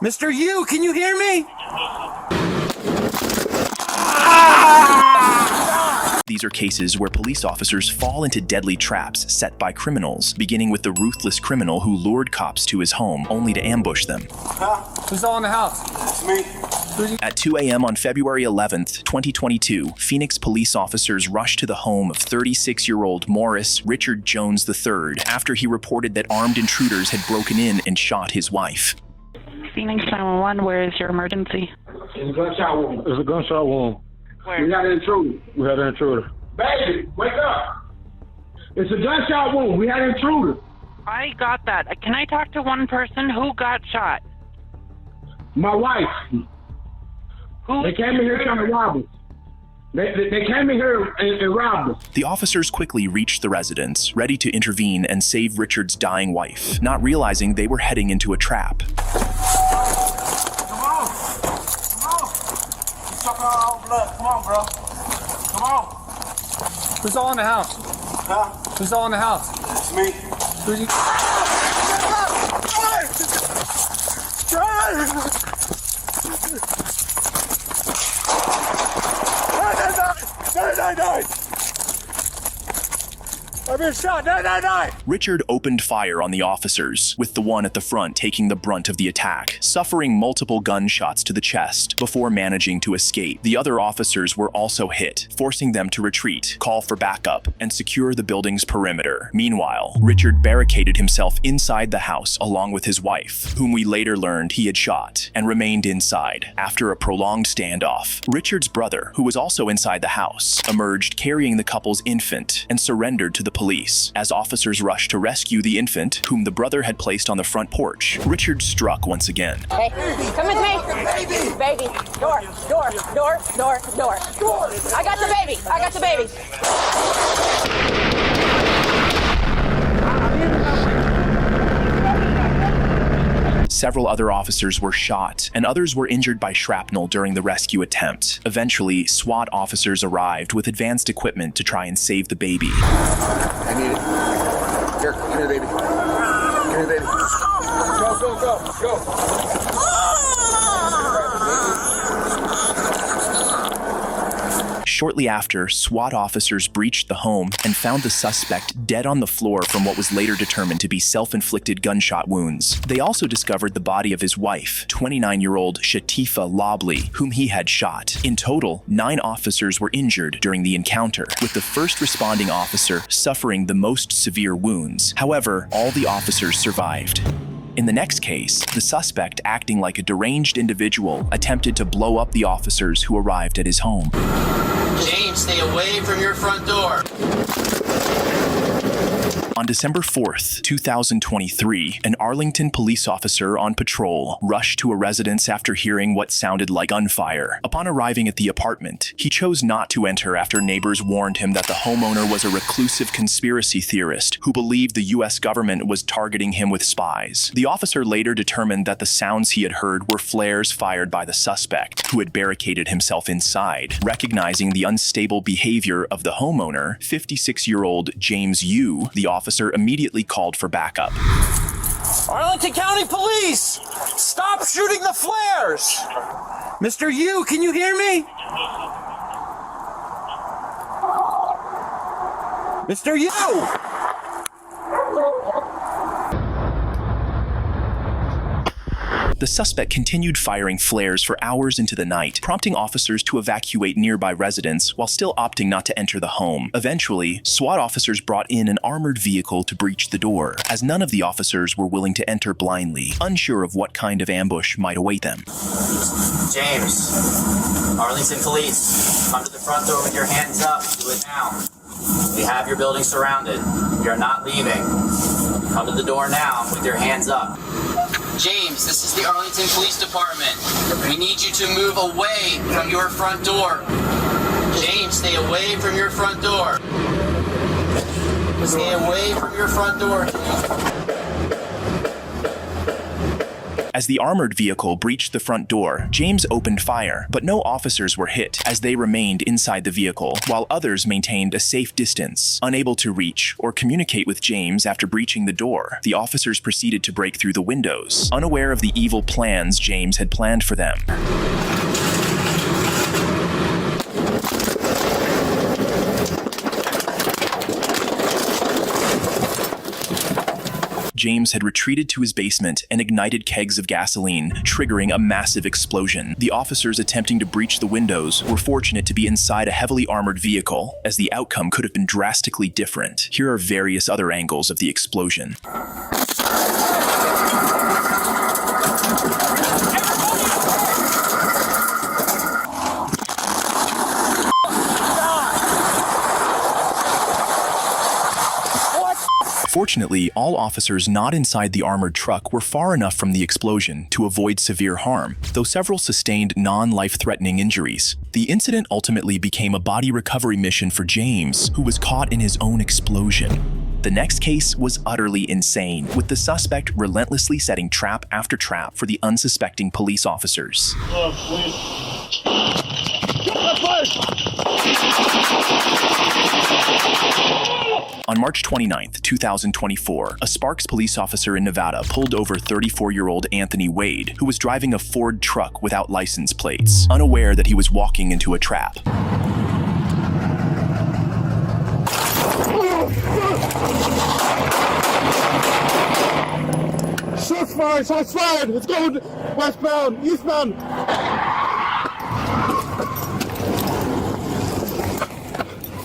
Mr. Yu, can you hear me? These are cases where police officers fall into deadly traps set by criminals, beginning with the ruthless criminal who lured cops to his home only to ambush them. Who's all in the house? It's me. At 2 a.m. on February 11th, 2022, Phoenix police officers rushed to the home of 36-year-old Morris Richard Jones III after he reported that armed intruders had broken in and shot his wife. Phoenix 911, where is your emergency? It's a gunshot wound. There's a gunshot wound. Where? We had an intruder. We had an intruder. Baby, wake up. It's a gunshot wound. We had an intruder. I got that. Can I talk to one person who got shot? My wife. Who? They came in here trying to rob us. They came in here and robbed us. The officers quickly reached the residence, ready to intervene and save Richard's dying wife, not realizing they were heading into a trap. Come on. You sucking our own blood. Come on, bro. Come on. Who's all in the house? Huh? Who's all in the house? It's me. Who's you? No. I've been shot. No. Richard opened fire on the officers, with the one at the front taking the brunt of the attack, suffering multiple gunshots to the chest before managing to escape. The other officers were also hit, forcing them to retreat, call for backup, and secure the building's perimeter. Meanwhile, Richard barricaded himself inside the house along with his wife, whom we later learned he had shot, and remained inside after a prolonged standoff. Richard's brother, who was also inside the house, emerged carrying the couple's infant and surrendered to the police. As officers rushed to rescue the infant, whom the brother had placed on the front porch, Richard struck once again. Hey, come with me. Baby. Door. I got the baby. Several other officers were shot, and others were injured by shrapnel during the rescue attempt. Eventually, SWAT officers arrived with advanced equipment to try and save the baby. I need it. Here, come here, baby. Come here, baby. Go. Shortly after, SWAT officers breached the home and found the suspect dead on the floor from what was later determined to be self-inflicted gunshot wounds. They also discovered the body of his wife, 29-year-old Shatifa Lobley, whom he had shot. In total, 9 officers were injured during the encounter, with the first responding officer suffering the most severe wounds. However, all the officers survived. In the next case, the suspect, acting like a deranged individual, attempted to blow up the officers who arrived at his home. James, stay away from your front door. On December 4th, 2023, an Arlington police officer on patrol rushed to a residence after hearing what sounded like gunfire. Upon arriving at the apartment, he chose not to enter after neighbors warned him that the homeowner was a reclusive conspiracy theorist who believed the U.S. government was targeting him with spies. The officer later determined that the sounds he had heard were flares fired by the suspect, who had barricaded himself inside. Recognizing the unstable behavior of the homeowner, 56-year-old James Yu, the officer immediately called for backup. Arlington County Police! Stop shooting the flares! Mr. Yu, can you hear me? Mr. Yu! The suspect continued firing flares for hours into the night, prompting officers to evacuate nearby residents while still opting not to enter the home. Eventually, SWAT officers brought in an armored vehicle to breach the door, as none of the officers were willing to enter blindly, unsure of what kind of ambush might await them. James, Arlington Police, come to the front door with your hands up. Do it now. We have your building surrounded. You're not leaving. Come to the door now with your hands up. James, this is the Arlington Police Department. We need you to move away from your front door. James, stay away from your front door. Stay away from your front door. As the armored vehicle breached the front door, James opened fire, but no officers were hit as they remained inside the vehicle, while others maintained a safe distance. Unable to reach or communicate with James after breaching the door, the officers proceeded to break through the windows, unaware of the evil plans James had planned for them. James had retreated to his basement and ignited kegs of gasoline, triggering a massive explosion. The officers attempting to breach the windows were fortunate to be inside a heavily armored vehicle, as the outcome could have been drastically different. Here are various other angles of the explosion. Fortunately, all officers not inside the armored truck were far enough from the explosion to avoid severe harm, though several sustained non-life-threatening injuries. The incident ultimately became a body recovery mission for James, who was caught in his own explosion. The next case was utterly insane, with the suspect relentlessly setting trap after trap for the unsuspecting police officers. On March 29, 2024, a Sparks police officer in Nevada pulled over 34-year-old Anthony Wade, who was driving a Ford truck without license plates, unaware that he was walking into a trap. Shots fired! Shots fired! It's going westbound, eastbound!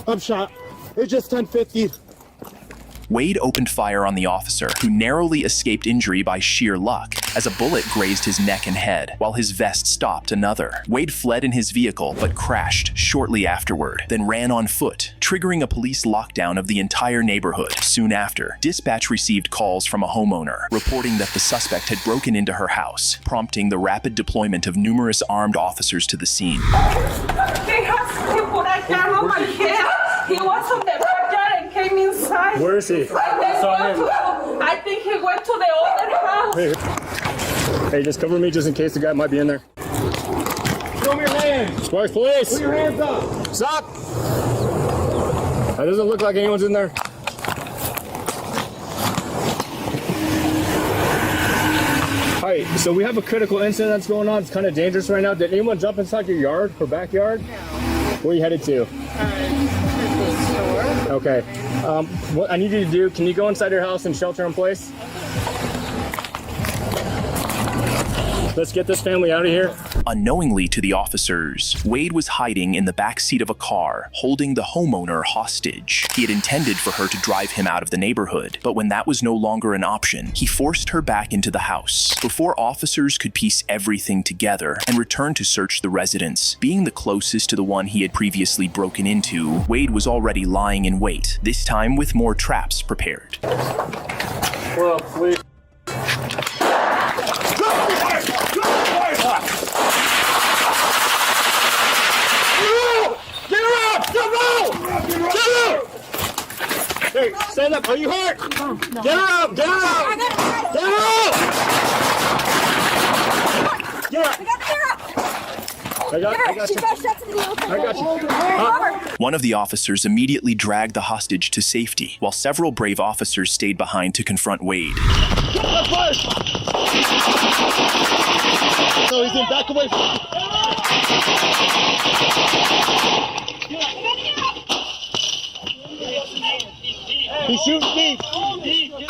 I'm shot. It's just 1050. Wade opened fire on the officer, who narrowly escaped injury by sheer luck, as a bullet grazed his neck and head, while his vest stopped another. Wade fled in his vehicle, but crashed shortly afterward, then ran on foot, triggering a police lockdown of the entire neighborhood. Soon after, dispatch received calls from a homeowner, reporting that the suspect had broken into her house, prompting the rapid deployment of numerous armed officers to the scene. He put a gun on my head. He was on the backyard and came inside. Where is he? I think he went to the other house. Hey, just cover me just in case the guy might be in there. Show me your hands. Sparks police. Put your hands up. Stop. That doesn't look like anyone's in there. Alright, so we have a critical incident that's going on. It's kind of dangerous right now. Did anyone jump inside your yard or backyard? No. Where are you headed to? Store. Okay. What I need you to do, can you go inside your house and shelter in place? Let's get this family out of here. Unknowingly to the officers, Wade was hiding in the back seat of a car, holding the homeowner hostage. He had intended for her to drive him out of the neighborhood, but when that was no longer an option, he forced her back into the house. Before officers could piece everything together and return to search the residence, being the closest to the one he had previously broken into, Wade was already lying in wait, this time with more traps prepared. Well, please. Hey, stand up. Are you hurt? No. Get her up. Get her up. Get her up. Get her up. I got you. One of the officers immediately dragged the hostage to safety, while several brave officers stayed behind to confront Wade. So he's in back away. He's shooting me. Get a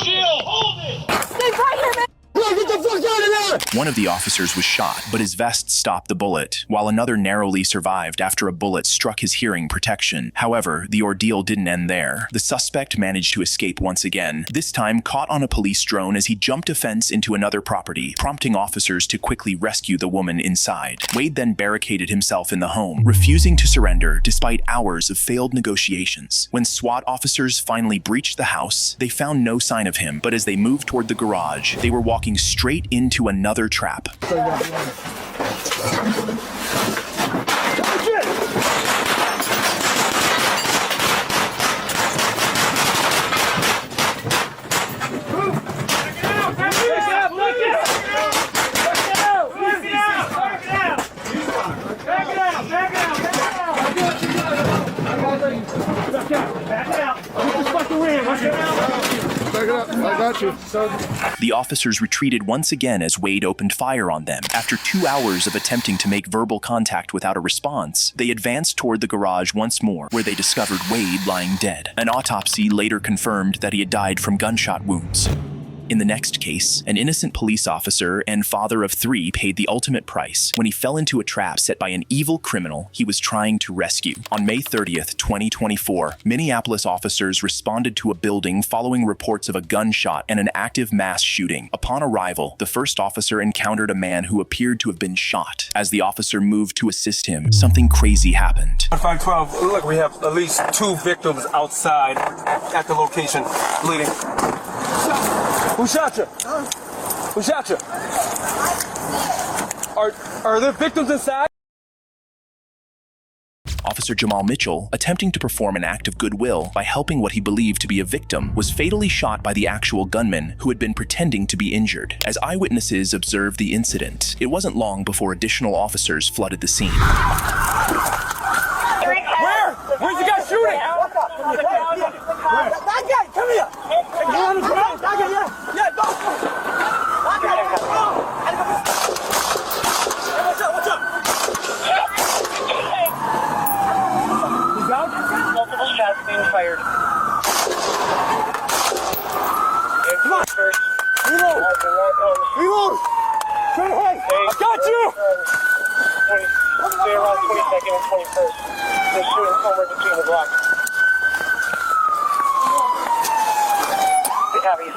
shield. Hold it. Stay right here, man. Get the fuck out of there! One of the officers was shot, but his vest stopped the bullet, while another narrowly survived after a bullet struck his hearing protection. However, the ordeal didn't end there. The suspect managed to escape once again, this time caught on a police drone as he jumped a fence into another property, prompting officers to quickly rescue the woman inside. Wade then barricaded himself in the home, refusing to surrender despite hours of failed negotiations. When SWAT officers finally breached the house, they found no sign of him, but as they moved toward the garage, they were walking straight into another trap. I got you. The officers retreated once again as Wade opened fire on them. After 2 hours of attempting to make verbal contact without a response, they advanced toward the garage once more, where they discovered Wade lying dead. An autopsy later confirmed that he had died from gunshot wounds. In the next case, an innocent police officer and father of 3 paid the ultimate price when he fell into a trap set by an evil criminal he was trying to rescue. On May 30th, 2024, Minneapolis officers responded to a building following reports of a gunshot and an active mass shooting. Upon arrival, the first officer encountered a man who appeared to have been shot. As the officer moved to assist him, something crazy happened. 512, look, we have at least 2 victims outside at the location bleeding. Who shot you? Who shot you? Are there victims inside? Officer Jamal Mitchell, attempting to perform an act of goodwill by helping what he believed to be a victim, was fatally shot by the actual gunman who had been pretending to be injured. As eyewitnesses observed the incident, it wasn't long before additional officers flooded the scene. Where? Where's the guy shooting? That guy, come here! Yeah, go! What's up? He's out? Multiple shots being fired. Come on! Reload! Reload! Turn ahead! I got you! Stay around 22nd and 21st. They're shooting somewhere between the blocks.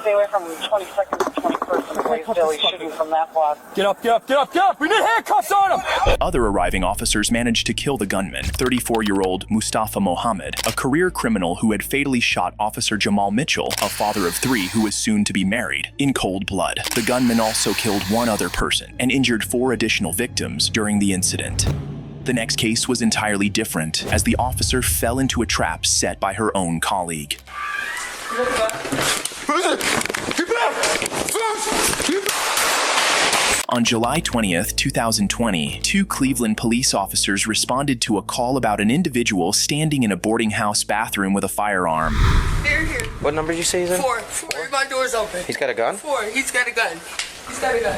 Stay away from 22nd and 21st and Blaisdell. He's shooting from that block. Get up! We need handcuffs on him! Other arriving officers managed to kill the gunman, 34-year-old Mustafa Mohammed, a career criminal who had fatally shot Officer Jamal Mitchell, a father of 3 who was soon to be married, in cold blood. The gunman also killed 1 other person and injured 4 additional victims during the incident. The next case was entirely different, as the officer fell into a trap set by her own colleague. On July 20th, 2020, 2 Cleveland police officers responded to a call about an individual standing in a boarding house bathroom with a firearm. Here. What number did you say he's in? 4. My door's open. He's got a gun? 4. He's got a gun. He's got a gun.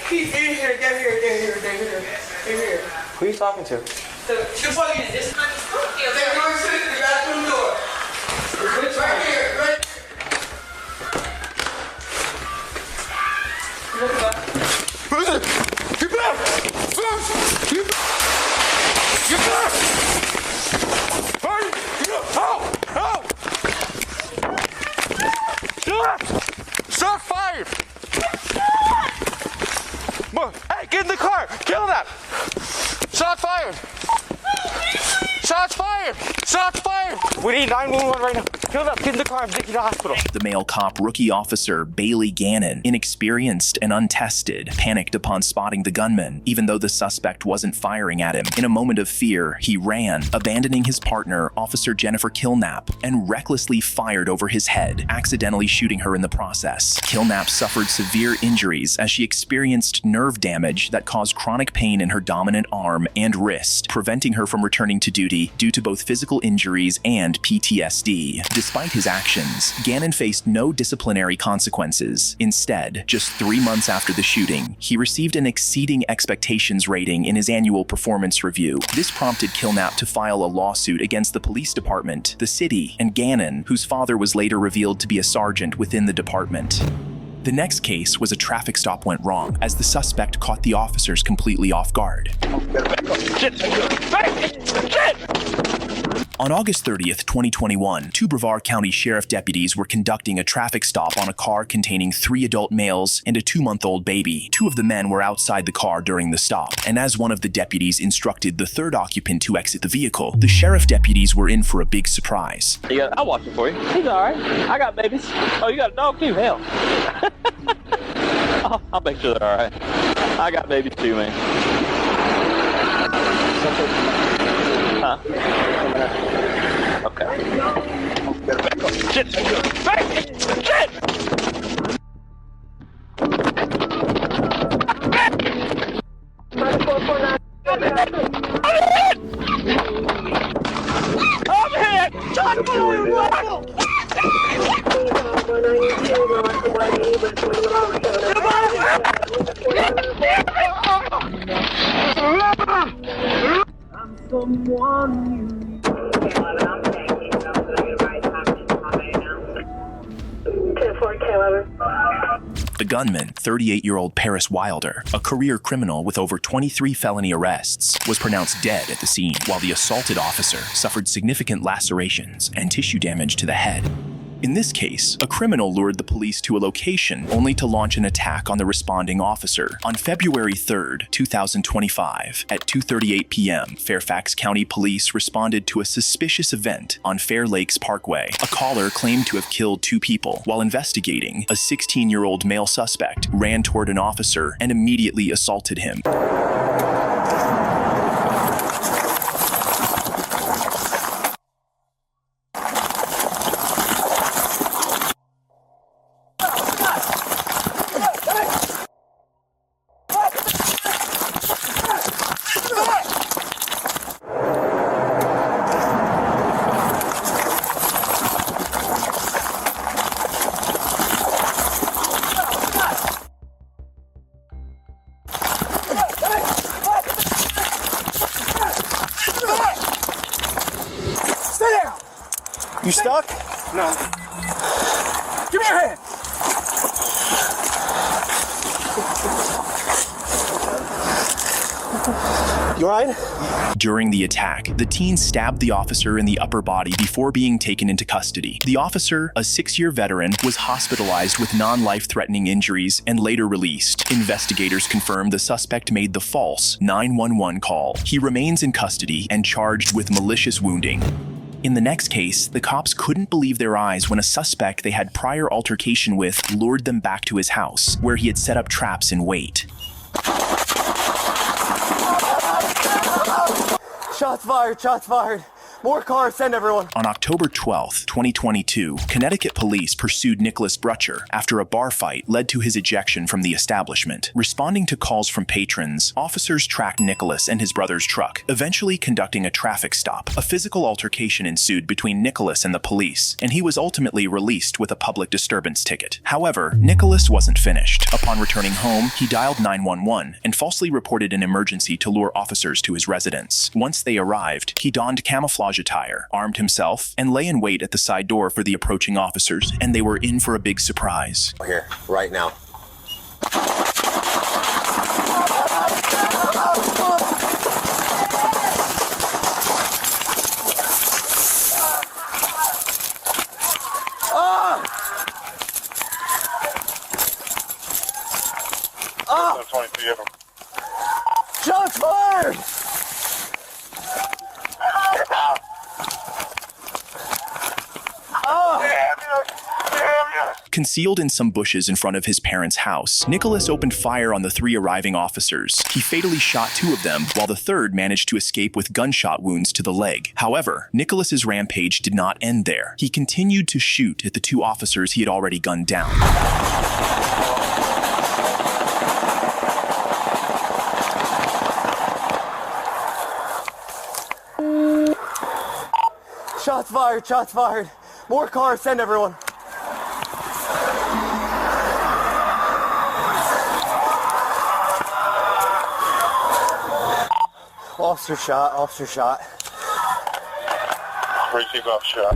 He's in here. They're here. Who are you talking to? The police. This man is cooking. They're going to the bathroom door. Right here. Right. Get back! Shot fired! Hey, get in the car! Kill that! Shot fired! Shots fired! Shots fired! We need 911 right now. Kill that! Get in the car and take you to the hospital. The male cop rookie officer, Bailey Gannon, inexperienced and untested, panicked upon spotting the gunman, even though the suspect wasn't firing at him. In a moment of fear, he ran, abandoning his partner, Officer Jennifer Kilnap, and recklessly fired over his head, accidentally shooting her in the process. Kilnap suffered severe injuries as she experienced nerve damage that caused chronic pain in her dominant arm and wrist, preventing her from returning to duty due to both physical injuries and PTSD. Despite his actions, Gannon faced no disciplinary consequences. Instead, just 3 months after the shooting, he received an exceeding expectations rating in his annual performance review. This prompted Kilnap to file a lawsuit against the police department, the city, and Gannon, whose father was later revealed to be a sergeant within the department. The next case was a traffic stop went wrong, as the suspect caught the officers completely off guard. On August 30th, 2021, 2 Brevard County sheriff deputies were conducting a traffic stop on a car containing 3 adult males and a 2-month-old baby. 2 of the men were outside the car during the stop, and as one of the deputies instructed the 3rd occupant to exit the vehicle, the sheriff deputies were in for a big surprise. Yeah, I'll watch it for you. He's all right. I got babies. Oh, you got a dog too? Hell. I'll make sure they're all right. I got babies too, man. Huh? Okay. Shit! Shit! I'm hit! The gunman, 38-year-old Paris Wilder, a career criminal with over 23 felony arrests, was pronounced dead at the scene, while the assaulted officer suffered significant lacerations and tissue damage to the head. In this case, a criminal lured the police to a location only to launch an attack on the responding officer. On February 3, 2025, at 2:38 p.m., Fairfax County Police responded to a suspicious event on Fair Lakes Parkway. A caller claimed to have killed 2 people. While investigating, a 16-year-old male suspect ran toward an officer and immediately assaulted him. You stuck? No. Give me your hand! You alright? During the attack, the teen stabbed the officer in the upper body before being taken into custody. The officer, a 6-year veteran, was hospitalized with non-life-threatening injuries and later released. Investigators confirmed the suspect made the false 911 call. He remains in custody and charged with malicious wounding. In the next case, the cops couldn't believe their eyes when a suspect they had prior altercation with lured them back to his house, where he had set up traps in wait. Shots fired, shots fired. More cars, send everyone. On October 12, 2022, Connecticut police pursued Nicholas Brutcher after a bar fight led to his ejection from the establishment. Responding to calls from patrons, officers tracked Nicholas and his brother's truck, eventually conducting a traffic stop. A physical altercation ensued between Nicholas and the police, and he was ultimately released with a public disturbance ticket. However, Nicholas wasn't finished. Upon returning home, he dialed 911 and falsely reported an emergency to lure officers to his residence. Once they arrived, he donned camouflage attire, armed himself, and lay in wait at the side door for the approaching officers, and they were in for a big surprise. Here, right now. Shots fired! Concealed in some bushes in front of his parents' house, Nicholas opened fire on the 3 arriving officers. He fatally shot 2 of them, while the third managed to escape with gunshot wounds to the leg. However, Nicholas's rampage did not end there. He continued to shoot at the 2 officers he had already gunned down. Shots fired, shots fired. More cars, send everyone. Officer shot, officer shot.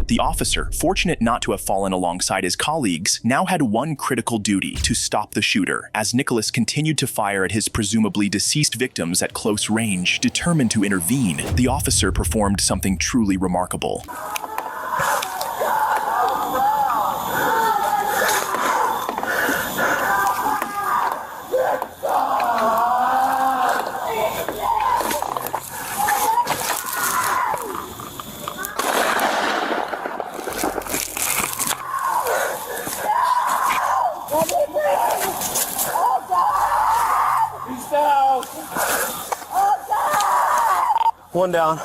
The officer, fortunate not to have fallen alongside his colleagues, now had one critical duty: to stop the shooter. As Nicholas continued to fire at his presumably deceased victims at close range, determined to intervene, the officer performed something truly remarkable. One down.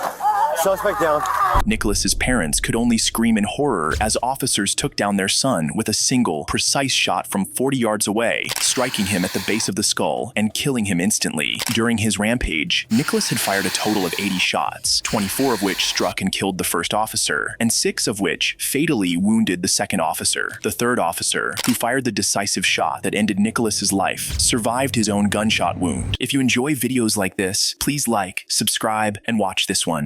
Suspect down. Nicholas's parents could only scream in horror as officers took down their son with a single, precise shot from 40 yards away, striking him at the base of the skull and killing him instantly. During his rampage, Nicholas had fired a total of 80 shots, 24 of which struck and killed the first officer, and 6 of which fatally wounded the second officer. The third officer, who fired the decisive shot that ended Nicholas's life, survived his own gunshot wound. If you enjoy videos like this, please like, subscribe, and watch this one.